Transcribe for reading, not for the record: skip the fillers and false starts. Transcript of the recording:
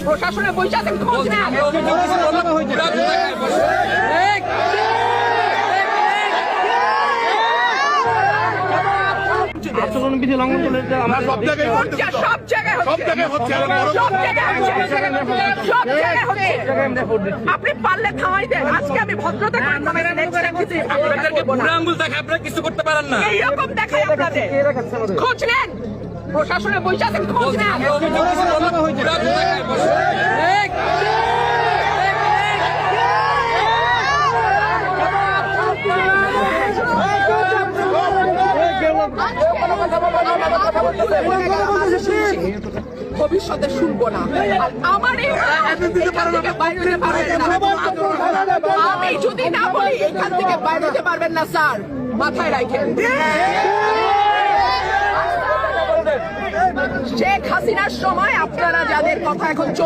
প্রশাসনের বইটা খোঁজ নেন। আচরণবিধি লঙ্ঘন করলে সব জায়গায় হচ্ছে। আপনি পারলে থামাই দেন। আজকে আমি ভদ্রতা কিছু করতে পারেন না। এইরকম দেখায় আপনাদের। খোঁজ নেন, প্রশাসনের বইটা খোঁজ নেন। ভবিষ্যতে শুনবো না। আর আমার এখান থেকে বাইরে হতে পারবেন না। আমি যদি না বলি এখান থেকে বাইরে হতে পারবেন না স্যার, মাথায় রাখেন। শেখ হাসিনার সময় আপনারা যাদের কথা এখন